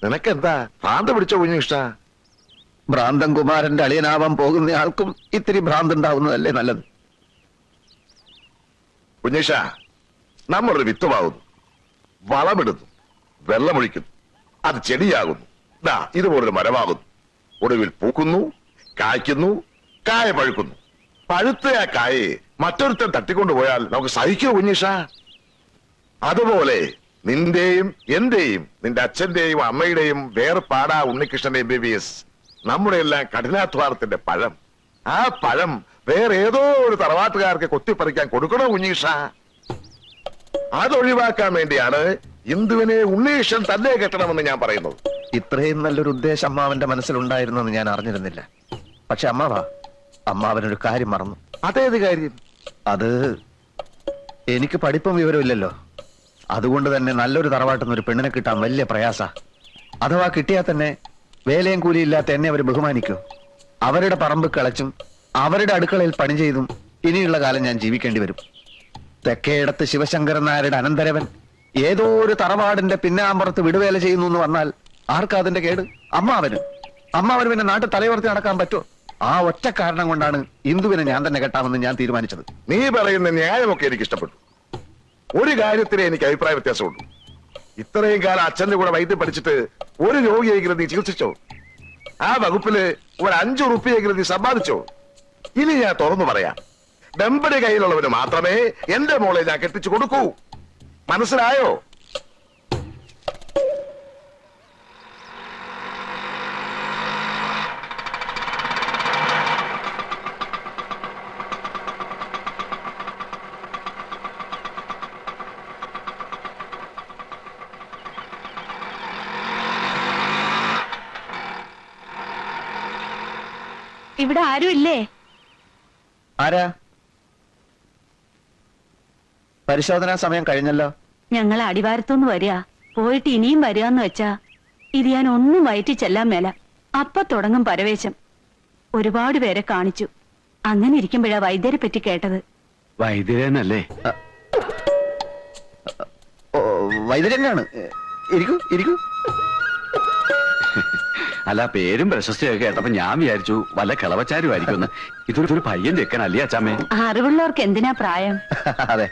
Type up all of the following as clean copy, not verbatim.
നിനക്കെന്താ ഭ്രാന്ത് പിടിച്ച കുഞ്ഞിഷ്ട? ഭ്രാന്തൻ കുമാരന്റെ അളിയനാവാൻ പോകുന്ന ആൾക്കും ഇത്തിരി ഭ്രാന്ത് ഉണ്ടാവുന്നതല്ലേ നല്ലത്. കുഞ്ഞിഷ, നമ്മളൊരു വിത്തുമാകുന്നു, വളമിടുന്നു, വെള്ളമൊഴിക്കുന്നു, അത് ചെടിയാകുന്നു, ഇതുപോലൊരു മരമാകുന്നു. ഒടുവിൽ പൂക്കുന്നു, കായ്ക്കുന്നു, കായ പഴുക്കുന്നു. പഴുത്ത ആ കായെ മറ്റൊരുത്തൻ തട്ടിക്കൊണ്ടുപോയാൽ നമുക്ക് സഹിക്കോ കുഞ്ഞിഷ? അതുപോലെ നിന്റെയും എന്റെയും നിന്റെ അച്ഛന്റെയും അമ്മയുടെയും വേർപാടാ ഉണ്ണികൃഷ്ണൻ MBBS നമ്മുടെ എല്ലാം കഠിനാധ്വാനത്തിന്റെ പഴം. ആ പഴം വേറെ ഏതോ ഒരു തറവാട്ടുകാർക്ക് കൊത്തിപ്പറിക്കാൻ കൊടുക്കണോ കുഞ്ഞീഷ? അതൊഴിവാക്കാൻ വേണ്ടിയാണ് ഇന്ദുവിനെ ഉണ്ണീഷൻ തന്നെ കെട്ടണമെന്ന് ഞാൻ പറയുന്നത്. ഇത്രയും നല്ലൊരു ഉദ്ദേശം അമ്മാവന്റെ മനസ്സിലുണ്ടായിരുന്നെന്ന് ഞാൻ അറിഞ്ഞിരുന്നില്ല. പക്ഷെ അമ്മാവനൊരു കാര്യം മറന്നു. അതേത് കാര്യം? അത് എനിക്ക് പഠിപ്പും വിവരമില്ലല്ലോ. അതുകൊണ്ട് തന്നെ നല്ലൊരു തറവാട്ടിൽ നിന്ന് ഒരു പെണ്ണിനെ കിട്ടാൻ വലിയ പ്രയാസ. അഥവാ കിട്ടിയാൽ തന്നെ വേലയും കൂലിയില്ലാത്ത എന്നെ അവർ ബഹുമാനിക്കൂ. അവരുടെ പറമ്പ് കിളച്ചും അവരുടെ അടുക്കളയിൽ പണി ചെയ്തും ഇനിയുള്ള കാലം ഞാൻ ജീവിക്കേണ്ടി വരും. തെക്കേടത്ത് ശിവശങ്കരൻ നായരുടെ അനന്തരവൻ ഏതോ ഒരു തറവാടിന്റെ പിന്നാമ്പുറത്ത് വിടുവേല ചെയ്യുന്നു എന്ന് വന്നാൽ ആർക്കാ അതിന്റെ കേട്? അമ്മാവന് പിന്നെ നാട്ടിൽ തലയുയർത്തി നടക്കാൻ പറ്റുമോ? ആ ഒറ്റ കാരണം കൊണ്ടാണ് ഇന്ദുവിനെ ഞാൻ തന്നെ കെട്ടാമെന്ന് ഞാൻ തീരുമാനിച്ചത്. നീ പറയുന്ന ന്യായമൊക്കെ എനിക്ക് ഇഷ്ടപ്പെട്ടു. ഒരു കാര്യത്തിലെ എനിക്ക് അഭിപ്രായ വ്യത്യാസമുണ്ട്. ഇത്രയും കാലം അച്ഛന്റെ കൂടെ വൈദ്യം പഠിച്ചിട്ട് ഒരു രോഗിയെങ്കിലും നീ ചികിത്സിച്ചോ? ആ വകുപ്പില് ഒരു 5 റുപ്യെങ്കിലും നീ സമ്പാദിച്ചോ? ഇനി ഞാൻ തുറന്നു പറയാം, ഡമ്പടി കയ്യിലുള്ളവന് മാത്രമേ എന്റെ മോളെ ഞാൻ കെട്ടിച്ചു കൊടുക്കൂ. മനസ്സിലായോ? ഇവിടെ ആരും ഇല്ലേ? ആരാ? പരിശോധനാ സമയം കഴിഞ്ഞല്ലോ. ഞങ്ങൾ അടിവാരത്തുനിന്ന് വരിക, പോയിട്ട് ഇനിയും വരികയെന്ന് വെച്ചാ ഇത് ഞാൻ ഒന്നും വയറ്റി ചെല്ലാൻ മേല. അപ്പൊ തുടങ്ങും പരവേശം. ഒരുപാട് പേരെ കാണിച്ചു. അങ്ങനെ ഇരിക്കുമ്പോഴാ വൈദ്യരെ പറ്റി കേട്ടത്. വൈദ്യരനല്ലേ? വൈദ്യരനാണ്. ഇരിക്കൂ ഇരിക്കൂ. അല്ല, പേരും പ്രശസ്തിയൊക്കെ കേട്ടപ്പോ ഞാൻ വിചാരിച്ചു വല്ല കിളവച്ചാരുമായിരിക്കും. ഇതൊരു പയ്യൻ ചെക്കനല്ലേ അച്ചാമ്മേ? അറിവുള്ളവർക്ക് എന്തിനാ പ്രായം? അതെ,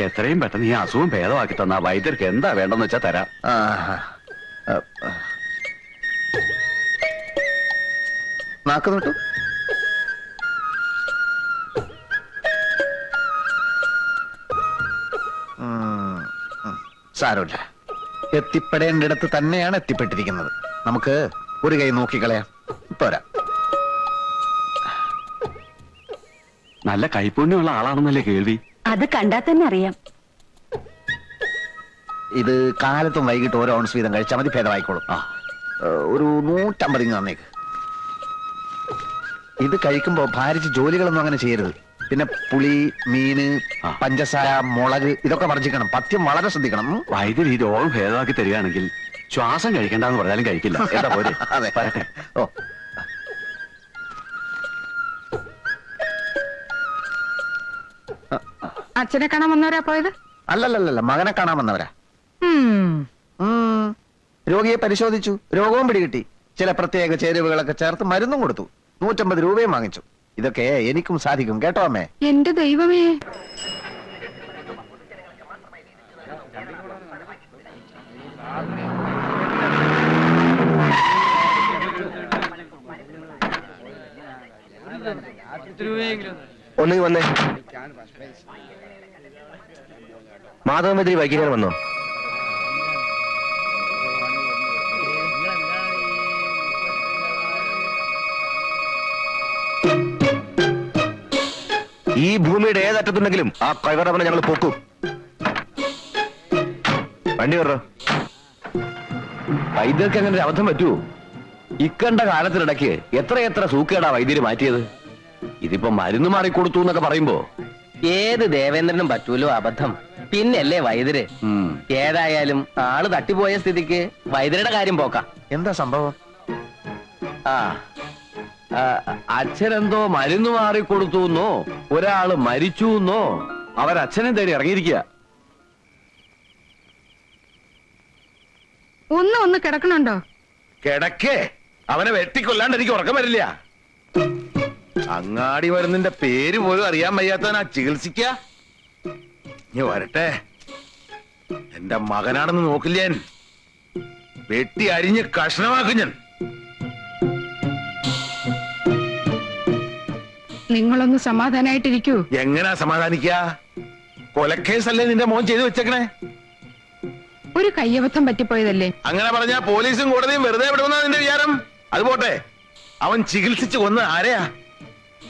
എത്രയും പെട്ടെന്ന് ഈ അസുഖം ഭേദമാക്കി തന്ന വൈദ്യർക്ക് എന്താ വേണ്ടെന്ന് വെച്ചാ തരാം. നാക്ക് നോട്ടു. സാരമില്ല, എത്തിപ്പെടേണ്ടിടത്ത് തന്നെയാണ് എത്തിപ്പെട്ടിരിക്കുന്നത്. നമുക്ക് ഒരു കൈ നോക്കിക്കളയാം. പോരാ. നല്ല കൈപ്പുണ്യമുള്ള ആളാണെന്നല്ലേ കേൾവി? അത് കണ്ടാ തന്നെ അറിയാം. ഇത് കാലത്തും വൈകിട്ട് ഓരോ ഔൺസ് വീതം കഴിച്ചാൽ മതി, ഭേദമായിക്കോളും. ഒരു 150 ഇങ്ങ് തന്നേക്ക്. ഇത് കഴിക്കുമ്പോ ഭാരിച്ച് ജോലികളൊന്നും അങ്ങനെ ചെയ്യരുത്. പിന്നെ പുളി, മീന്, പഞ്ചസാര, മുളക് ഇതൊക്കെ വർജിക്കണം. പഥ്യം വളരെ ശ്രദ്ധിക്കണം. വൈദ്യർ ഈ രോഗം ഭേദമാക്കി തരികയാണെങ്കിൽ ശ്വാസം കഴിക്കണ്ടെന്ന് പറഞ്ഞാലും കഴിക്കില്ല. എന്താ പോലെ? അതെ. ഓ, അച്ഛനെ കാണാൻ വന്നവരാ പോയത്? അല്ലല്ലല്ല, മകനെ കാണാൻ വന്നവരാ. രോഗിയെ പരിശോധിച്ചു, രോഗവും പിടികിട്ടി. ചില പ്രത്യേക ചേരുവകളൊക്കെ ചേർത്ത് മരുന്നും കൊടുത്തു. 150 രൂപയും വാങ്ങിച്ചു. ഇതൊക്കെ എനിക്കും സാധിക്കും കേട്ടോ അമ്മേ. എന്റെ ദൈവമേ! ഒന്നെങ്കിൽ വന്നേ. മാധവമെതിരി വൈകിക്കാൻ വന്നോ? ഈ ഭൂമിയുടെ ഏതറ്റത്തുണ്ടെങ്കിലും ആ കൈവറവനെ ഞങ്ങൾ പോക്കും. വണ്ടി കയറോ. വൈദ്യർക്ക് അങ്ങനെ ഒരു അബദ്ധം പറ്റുമോ? ഇക്കണ്ട കാലത്തിനിടയ്ക്ക് എത്രയെത്ര സൂക്കേടാ വൈദ്യര് മാറ്റിയത്. ഇതിപ്പോ മരുന്ന് മാറിക്കൊടുത്തു എന്നൊക്കെ പറയുമ്പോ ഏത് ദേവേന്ദ്രനും പറ്റൂലോ അബദ്ധം. പിന്നല്ലേ വൈദ്യര്. ഏതായാലും ആള് തട്ടിപ്പോയ സ്ഥിതിക്ക് വൈദ്യരുടെ കാര്യം പോക്കാം. എന്താ സംഭവം? അച്ഛനെന്തോ മരുന്ന് മാറിക്കൊടുത്തു എന്നോ ഒരാള് മരിച്ചു എന്നോ അവരച്ഛനെ തേടി ഇറങ്ങിയിരിക്കുക. ഒന്ന് കിടക്കണുണ്ടോ? കിടക്കേ അവനെ വെട്ടിക്കൊല്ലാണ്ട് എനിക്ക് ഉറക്കം വരില്ല. അങ്ങാടി മരുന്നിന്റെ പേര് പോലും അറിയാൻ വയ്യാത്തവനാ ചികിത്സിക്ക. ഇനി വരട്ടെ, എന്റെ മകനാണെന്ന് നോക്കില്ല ഞാൻ. വെട്ടി അരിഞ്ഞ് കഷ്ണമാക്കും ഞാൻ. നിങ്ങളൊന്ന് സമാധാനായിട്ടിരിക്കൂ. എങ്ങനാ സമാധാനിക്ക? കൊലക്കേസല്ലേ നിന്റെ മോൻ ചെയ്തു വെച്ചേക്കണേ? ഒരു കയ്യബദ്ധം പറ്റിപ്പോയതല്ലേ. അങ്ങനെ പറഞ്ഞാ പോലീസും കോടതിയും വെറുതെ വിടുമെന്നാ നിന്റെ വിചാരം? അത് പോട്ടെ, അവൻ ചികിത്സിച്ച് കൊന്ന് ആരെയാ?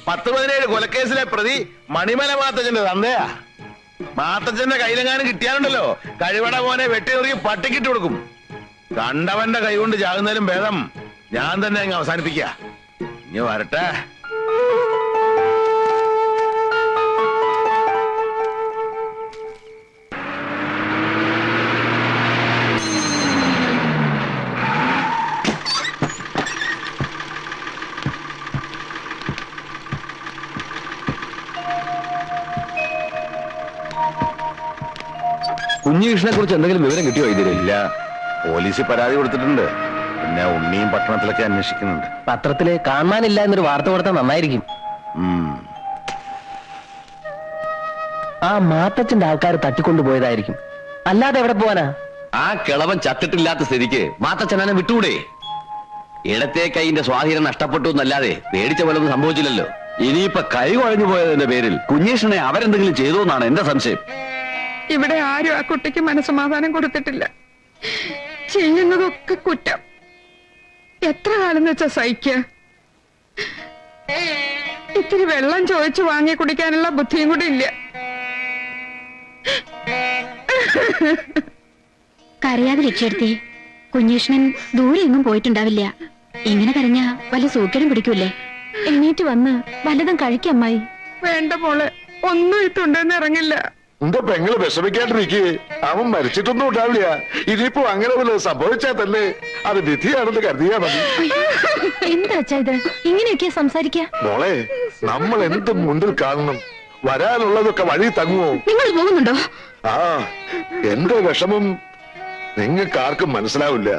10-17 കൊലക്കേസിലെ പ്രതി മണിമല മാത്തച്ഛന്റെ തന്തയാ. മാത്തച്ഛന്റെ കയ്യിലെങ്ങാനും കിട്ടിയാലുണ്ടല്ലോ, കഴിവട മോനെ വെട്ടിയെറിയി പട്ടിക്കിട്ട് കൊടുക്കും. കണ്ടവന്റെ കൈ കൊണ്ട് ചാകുന്നതിലും ഭേദം ഞാൻ തന്നെ അങ്ങ് അവസാനിപ്പിക്ക. ഇനി വരട്ടെ. കുഞ്ഞികൃഷ്ണനെ കുറിച്ച് എന്തെങ്കിലും വിവരം കിട്ടിയോ? ഇല്ല, പോലീസ് പരാതി കൊടുത്തിട്ടുണ്ട്. പിന്നെ ഉണ്ണിയും പട്ടണത്തിലൊക്കെ അന്വേഷിക്കുന്നുണ്ട്. പത്രത്തില് കാണാനില്ല എന്നൊരു വാർത്ത കൊടുത്താൽ നന്നായിരിക്കും. ആ മാത്തച്ഛന്റെ ആൾക്കാർ തട്ടിക്കൊണ്ടുപോയതായിരിക്കും, അല്ലാതെ എവിടെ പോവാനാ? ആ കിളവൻ ചത്തിട്ടില്ലാത്ത സ്ഥിതിക്ക് മാത്തച്ഛനെ വിട്ടുകൂടെ? ഇടത്തെ കൈന്റെ സ്വാധീനം നഷ്ടപ്പെട്ടു എന്നല്ലാതെ പേടിച്ച പോലൊന്നും സംഭവിച്ചില്ലല്ലോ. ഇനിയിപ്പൊ കൈ കുഴഞ്ഞു പോയതിന്റെ പേരിൽ കുഞ്ഞീഷനെ അവരെന്തെങ്കിലും ചെയ്തു എന്നാണ് എന്റെ സംശയം. ഇവിടെ ആരും ആ കുട്ടിക്ക് മനസ്സമാധാനം കൊടുത്തിട്ടില്ല. ചെയ്യുന്നതൊക്കെ കുറ്റം. എത്ര കാലം വെച്ചാ സഹിക്കുക? ഇത്തിരി വെള്ളം ചോദിച്ചു വാങ്ങി കുടിക്കാനുള്ള ബുദ്ധിയും കൂടി ഇല്ല. കരയാതെ രക്ഷപ്പെടുത്തി. കുഞ്ഞീഷ്ണൻ ദൂരെ എങ്ങും പോയിട്ടുണ്ടാവില്ല. ഇങ്ങനെ കരഞ്ഞാ വല്ല സൂക്കേടും പിടിക്കൂലേ? എണീറ്റ് വന്ന് വല്ലതും കഴിക്കമ്മായി. വേണ്ട മോളെ, ഒന്നും ഇട്ടുണ്ടെന്ന് ഇറങ്ങില്ല. എന്റെ പെങ്ങള് വിഷമിക്കാണ്ടിരിക്കേ. അവൻ മരിച്ചിട്ടൊന്നും ഉണ്ടാവില്ല. ഇനിയിപ്പോ അങ്ങനെ വല്ല സംഭവിച്ചാൽ തന്നെ അത് വിധിയാണെന്ന് കരുതിയാ മതി. എന്താ അച്ഛാ ഇത്? ഇങ്ങനെയൊക്കെ സംസാരിക്കാ? മോളെ, നമ്മൾ എന്ത് മുണ്ടിൽ കാണണം? വരാനുള്ളതൊക്കെ വഴി തങ്ങുമോ? നിങ്ങൾ പോകുന്നുണ്ടോ? ആ, എന്റെ വിഷമം നിങ്ങൾക്ക് ആർക്കും മനസ്സിലാവില്ല.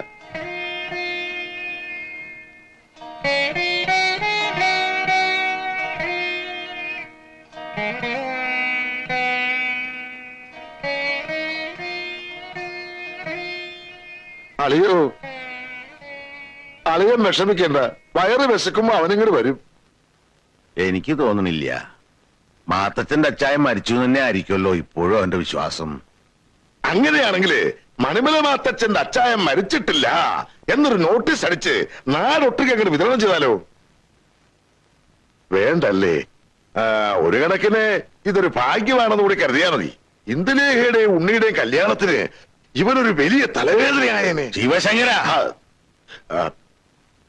അളിയോ, അളിയൻ വിഷമിക്കണ്ട. വയറ് വിശക്കുമ്പോ അവനിങ്ങോട് വരും. എനിക്ക് തോന്നണില്ല. മാത്തച്ഛന്റെ അച്ചായൻ മരിച്ചു തന്നെ ആയിരിക്കുമല്ലോ ഇപ്പോഴും അവന്റെ വിശ്വാസം. അങ്ങനെയാണെങ്കിൽ മണിമല മാത്തച്ഛന്റെ അച്ചായൻ മരിച്ചിട്ടില്ല എന്നൊരു നോട്ടീസ് അടിച്ച് നാടൊട്ടുക അങ്ങോട്ട് വിതരണം ചെയ്താലോ? വേണ്ടല്ലേ? ഒരു കണക്കിന് ഇതൊരു ഭാഗ്യമാണെന്ന് കൂടി കരുതിയാ മതി. ഇന്ദുലേഖയുടെയും ഉണ്ണിയുടെയും കല്യാണത്തിന് ഇവനൊരു വലിയ തലവേദനയായേനെ. ശിവശങ്കര,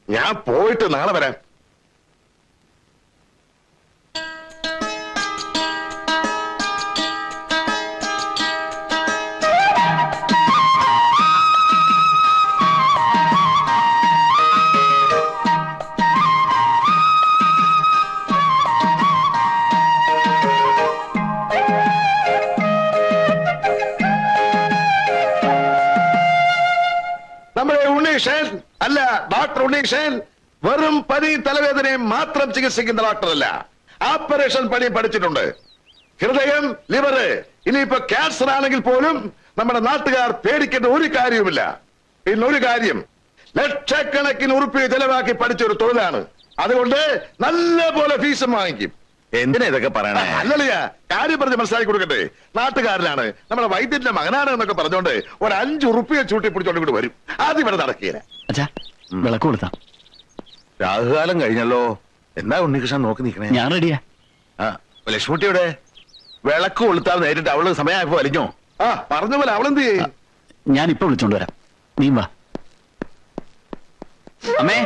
ഞാൻ പോയിട്ട് നാളെ വരാം. നമ്മുടെ ഉണ്ണീഷൻ അല്ല, ഡോക്ടർ ഉണ്ണീഷൻ വെറും പനി തലവേദനയും മാത്രം ചികിത്സിക്കുന്ന ഡോക്ടറല്ല. ഓപ്പറേഷൻ പണി പഠിച്ചിട്ടുണ്ട്. ഹൃദയം, ലിവറ്, ഇനിയിപ്പോ ക്യാൻസർ ആണെങ്കിൽ പോലും നമ്മുടെ നാട്ടുകാർ പേടിക്കേണ്ട ഒരു കാര്യവുമില്ല. പിന്നൊരു കാര്യം, ലക്ഷക്കണക്കിന് ഉറുപ്പിക ചെലവാക്കി പഠിച്ചൊരു തൊഴിലാണ്. അതുകൊണ്ട് നല്ല പോലെ ഫീസും വാങ്ങിക്കും. എന്തിനാ ഇതൊക്കെ പറയണേ? അല്ലല്ല, കാര്യം പറഞ്ഞ് മനസ്സിലാക്കി കൊടുക്കട്ടെ. നാട്ടുകാരനാണ്, നമ്മുടെ വൈദ്യന്റെ മകനാണ് എന്നൊക്കെ പറഞ്ഞോണ്ട് ഒരു 5 ഉറുപ്പിക ചൂട്ടി പിടിച്ചോണ്ട് കൂടി വരും. ആദ്യം ഇവിടെ നടക്കില്ല. വിളക്ക് കൊടുത്താ രാഹുകാലം കഴിഞ്ഞല്ലോ. എന്താ ഉണ്ണികൃഷ്ണൻ നോക്കി നിൽക്കണേ? ഞാൻ റെഡിയാ. ലക്ഷ്മിയുടെ വിളക്ക് കൊളുത്താൻ നേരിട്ട് അവള് സമയമായപ്പോ വലിഞ്ഞോ? ആ, പറഞ്ഞ പോലെ അവളെന്ത് ചെയ്യും? ഞാൻ ഇപ്പൊ വിളിച്ചോണ്ട് വരാം. നീ വാ. അമ്മേ,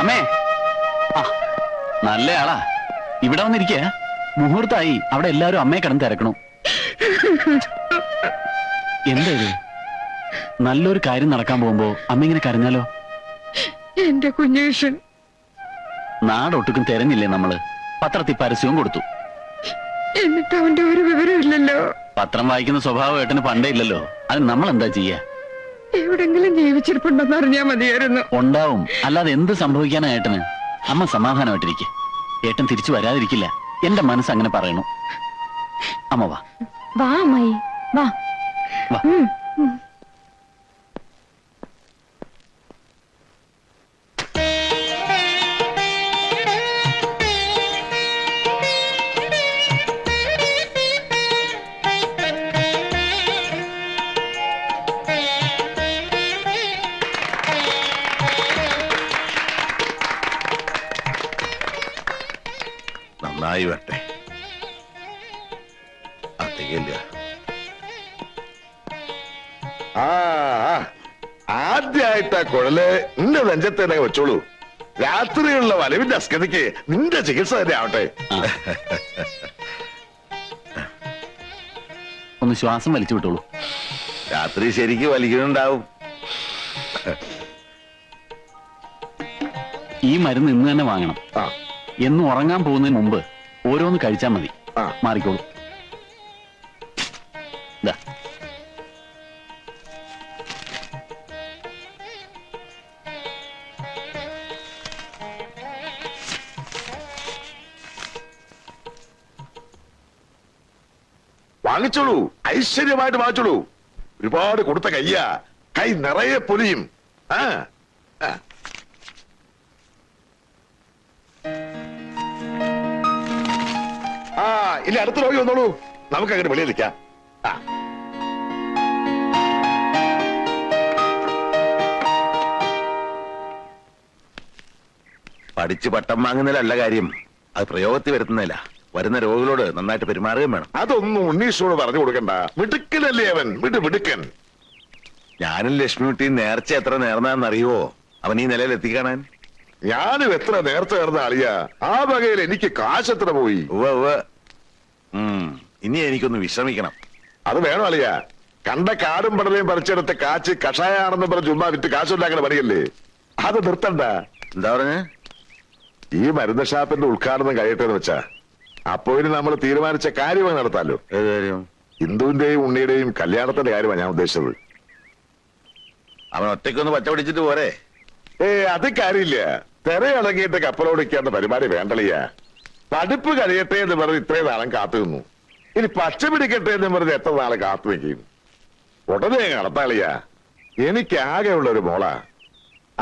അമ്മേ. ആ, നല്ല ആളാ. ഇവിടെ വന്നിരിക്കേ. മുഹൂർത്തായി. അവിടെ എല്ലാരും അമ്മയെ കിടന്ന് തിരക്കണു. എന്താ ഇത്? നല്ലൊരു കാര്യം നടക്കാൻ പോകുമ്പോ അമ്മ ഇങ്ങനെ കരഞ്ഞാലോ? എന്റെ കുഞ്ഞേഷൻ നാടൊട്ടുക്കും തെരഞ്ഞില്ലേ നമ്മള്? പത്രത്തിൽ പരസ്യവും കൊടുത്തു. എന്നിട്ട് അവന്റെ ഒരു വിവരമില്ലല്ലോ. പത്രം വായിക്കുന്ന സ്വഭാവം ഏട്ടന് പണ്ടേ ഇല്ലല്ലോ. അത് നമ്മൾ എന്താ ചെയ്യാ? എവിടെങ്കിലും ജീവിച്ചിരിപ്പുണ്ടെന്ന് അറിഞ്ഞാ മതിയായിരുന്നു. ഉണ്ടാവും, അല്ലാതെ എന്ത് സംഭവിക്കാനാ ഏട്ടന്? അമ്മ സമാധാനമായിട്ടിരിക്കെ. ഏട്ടൻ തിരിച്ചു വരാതിരിക്കില്ല. എന്റെ മനസ്സ് അങ്ങനെ പറയണു. അമ്മ വാ. വാ അമ്മായി, വാ. വാ. നന്നായി വരട്ടെ. തികയില്ല. ആദ്യമായിട്ടാ കുഴല് നിന്റെ നെഞ്ചത്ത് തന്നെ വെച്ചോളൂ. രാത്രിയുള്ള വലവിന്റെ അസ്കതിക്ക് നിന്റെ ചികിത്സ തന്നെ ആവട്ടെ. ഒന്ന് ശ്വാസം വലിച്ചു വിട്ടോളൂ. രാത്രി ശരിക്ക് വലിക്കുന്നുണ്ടാവും. ഈ മരുന്ന് ഇന്ന് തന്നെ വാങ്ങണം. എന്ന് ഉറങ്ങാൻ പോകുന്നതിന് മുമ്പ് ഓരോന്ന് കഴിച്ചാൽ മതി. മാറിക്കോളൂ. വാങ്ങിച്ചോളൂ, ഐശ്വര്യമായിട്ട് വാങ്ങിച്ചോളൂ. ഒരുപാട് കൊടുത്ത കയ്യാ, കൈ നിറയെ പൊലിയും. ഇല്ല, അടുത്ത രോഗി വന്നോളൂ. നമുക്ക് അങ്ങനെ വെളിയിലിരിക്കാം. പഠിച്ച് പട്ടം വാങ്ങുന്നതിലല്ല കാര്യം, അത് പ്രയോഗത്തിൽ വരുത്തുന്നില്ല. വരുന്ന രോഗികളോട് നന്നായിട്ട് പെരുമാറുകയും വേണം. അതൊന്നും ഉണ്ണീഷോട് പറഞ്ഞു കൊടുക്കണ്ട. മിടുക്കനല്ലേ അവൻ, മിടുക്കൻ. ഞാനും ലക്ഷ്മിക്കുട്ടിയും നേർച്ച എത്ര നേർന്നറിയുവോ അവൻ ഈ നിലയിൽ എത്തിക്കാണാൻ? ഞാനും എത്ര നേർച്ച നേർന്ന ആളിയാ. ആ വകയിൽ എനിക്ക് കാശ് എത്ര പോയി. ഇനി എനിക്കൊന്ന് വിശ്രമിക്കണം. അത് വേണോ അളിയാ? കണ്ട കാടും പടലയും പറിച്ചെടുത്ത് കാച്ച് കഷായാണെന്ന് പറഞ്ഞ് ചുമ്മാ വിറ്റ് കാശുണ്ടാക്കുന്ന പണിയല്ലേ? അത് നിർത്തണ്ട. എന്താ പറഞ്ഞ? ഈ മരുന്ന് ഷാപ്പിന്റെ ഉദ്ഘാടനം കഴിയട്ടെ എന്ന് വെച്ചാ അപ്പോ ഇനി നമ്മൾ തീരുമാനിച്ച കാര്യമായി നടത്താലോ. ഏത് കാര്യം? ഇന്ദുവിന്റെയും ഉണ്ണിയുടെയും കല്യാണത്തിന്റെ കാര്യമാണ് ഞാൻ ഉദ്ദേശിച്ചത്. അവൻ ഒറ്റയ്ക്കൊന്ന് പച്ച പിടിച്ചിട്ട് പോരെ? അത് കാര്യമില്ല. തെരയിളങ്ങിയിട്ട് കപ്പലോടിക്കേണ്ട പരിപാടി വേണ്ടളിയാ. പഠിപ്പ് കഴിയട്ടെ എന്ന് പറഞ്ഞ് ഇത്രയും നാളും കാത്തു നിന്നു. ഇനി പച്ച പിടിക്കട്ടെ എന്ന് പറഞ്ഞ് എത്ര നാളെ കാത്തു വയ്ക്കും. ഉടനെ നടത്താളിയാ. എനിക്ക് ആകെയുള്ള ഒരു മോളാ.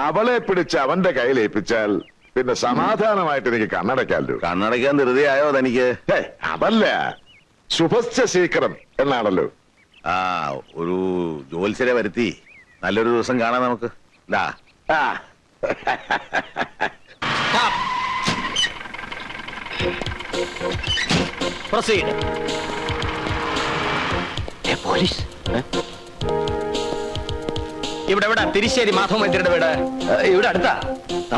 അവളെ പിടിച്ച് അവന്റെ കയ്യിൽ ഏൽപ്പിച്ചാൽ പിന്നെ സമാധാനമായിട്ട് എനിക്ക് കണ്ണടയ്ക്കാമല്ലോ. കണ്ണടയ്ക്കാൻ ധൃതിയായോ തനിക്ക്? അതല്ല, ശുഭശ്ച ശീഘ്രം എന്നാണല്ലോ. ഒരു ജോത്സ്യരെ വരുത്തി നല്ലൊരു ദിവസം കാണാം നമുക്ക്. പോലീസ് ഇവിടെ ഇവിടെ തിരിശ്ശേരി മാധവ മന്ത്രിയുടെ വീട് ഇവിടെ അടുത്താ.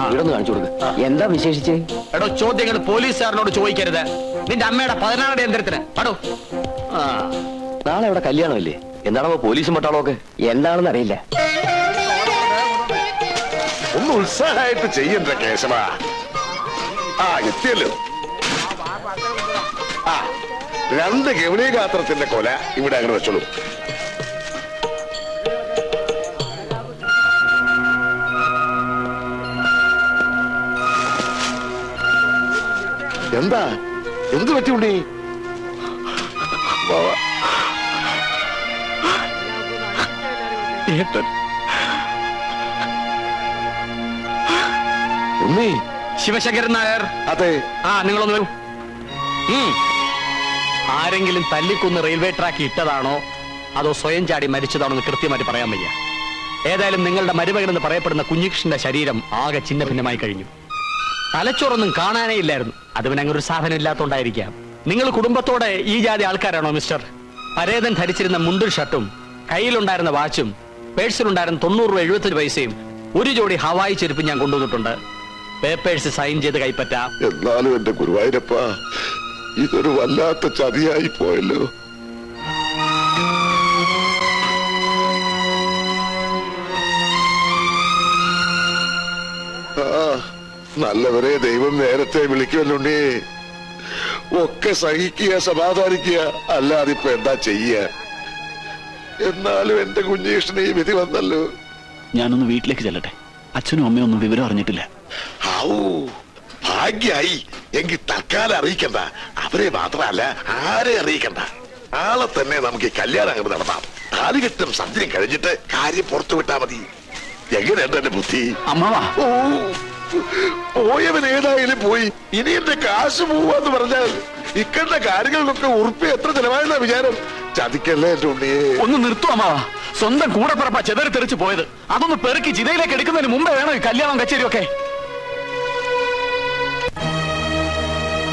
ഇവിടെ ഒന്ന് കാണിച്ചു കൊടുക്ക. എന്താ വിശേഷിച്ച്? എടോ, ചോദ്യങ്ങൾ പോലീസുകാരനോട് ചോദിക്കരുത്. നിന്റെ അമ്മയുടെ 16 യന്ത്രത്തിന് പാടോ. നാളെ ഇവിടെ കല്യാണമല്ലേ? എന്താണോ പോലീസും പട്ടാളോ ഒക്കെ? എന്താണെന്ന് അറിയില്ല. ഒന്ന് ഉത്സാഹമായിട്ട് ചെയ്യണ്ട കേശവ. എത്തിയല്ലോ. 2 ഗൗരീ ഗാത്രത്തിന്റെ കൊല ഇവിടെ അങ്ങനെ വെച്ചോളൂ. എന്താ, എന്ത് പറ്റി ഉണ്ണി? ഉണ്ണി? ശിവശങ്കരൻ നായർ. അതെ. നിങ്ങളൊന്ന് വരൂ. ആരെങ്കിലും തല്ലിക്കൊന്ന് റെയിൽവേ ട്രാക്ക് ഇട്ടതാണോ അതോ സ്വയം ചാടി മരിച്ചതാണോ എന്ന് കൃത്യമായിട്ട് പറയാൻ വയ്യ. ഏതായാലും നിങ്ങളുടെ മരുമകൻ എന്ന് പറയപ്പെടുന്ന കുഞ്ഞികൃഷ്ണന്റെ ശരീരം ആകെ ചിന്ന ഭിന്നമായി കഴിഞ്ഞു. തലച്ചോറൊന്നും കാണാനേ ഇല്ലായിരുന്നു. അത് പിന്നെ അങ്ങനെ ഒരു സാധനം ഇല്ലാത്തോണ്ടായിരിക്കാം. നിങ്ങൾ കുടുംബത്തോടെ ഈ ജാതി ആൾക്കാരാണോ മിസ്റ്റർ? പരേതൻ ധരിച്ചിരുന്ന മുണ്ടും ഷർട്ടും കയ്യിലുണ്ടായിരുന്ന വാച്ചും പേഴ്സിലുണ്ടായിരുന്ന 90 രൂപ 75 പൈസയും ഒരു ജോഡി ഹവായി ചെരുപ്പ് ഞാൻ കൊണ്ടുവന്നിട്ടുണ്ട്. പേപ്പേഴ്സ് സൈൻ ചെയ്ത് കൈപ്പറ്റാം. എന്നാലും എന്റെ ഗുരുവായൂരപ്പ, ഇതൊരു വല്ലാത്ത ചതിയായി പോയല്ലോ. നല്ലവരെ ദൈവം നേരത്തെ വിളിക്കുമല്ലോണ്ടേ. ഒക്കെ സഹിക്കുക, സമാധാനിക്കുക, അല്ലാതിപ്പോ എന്താ ചെയ്യ? എന്നാലും എന്റെ കുഞ്ഞീഷ്ണന് ഈ വിധി വന്നല്ലോ. ഞാനൊന്ന് വീട്ടിലേക്ക് ചെല്ലട്ടെ. അച്ഛനും അമ്മയും ഒന്നും വിവരം അറിഞ്ഞിട്ടില്ല. ഔ, ഭാഗ്യായി. എങ്കിൽ തൽക്കാലം അറിയിക്കണ്ട. അവരെ മാത്രമല്ല ആരെ അറിയിക്കണ്ട. നാളെ തന്നെ നമുക്ക് ഈ കല്യാണം അങ്ങോട്ട് നടത്താം. താലികെട്ടും സന്ധ്യയും കഴിഞ്ഞിട്ട് കാര്യം പുറത്തു വിട്ടാ മതി. എങ്ങനെയുണ്ട് എന്റെ ബുദ്ധി? അമ്മാവാ, ഓ, പോയവൻ ഏതായാലും പോയി. ഇനി എന്റെ കാശ് പോവാന്ന് പറഞ്ഞാൽ ഇക്കണ്ട കാര്യങ്ങൾക്കൊക്കെ ഉറുപ്പ് എത്ര ചെലവായെന്ന വിചാരം. ചതിക്കല്ലേ എന്റെ ഉണ്ണിയെ. ഒന്ന് നിർത്തും അമ്മാവാ. സ്വന്തം കൂടെ പറപ്പ ചെതറി തെറിച്ച് പോയത്. അതൊന്ന് പെറുക്കി ജിതയിലേക്ക് എടുക്കുന്നതിന് മുമ്പേ വേണം ഈ കല്യാണം കച്ചേരിയൊക്കെ.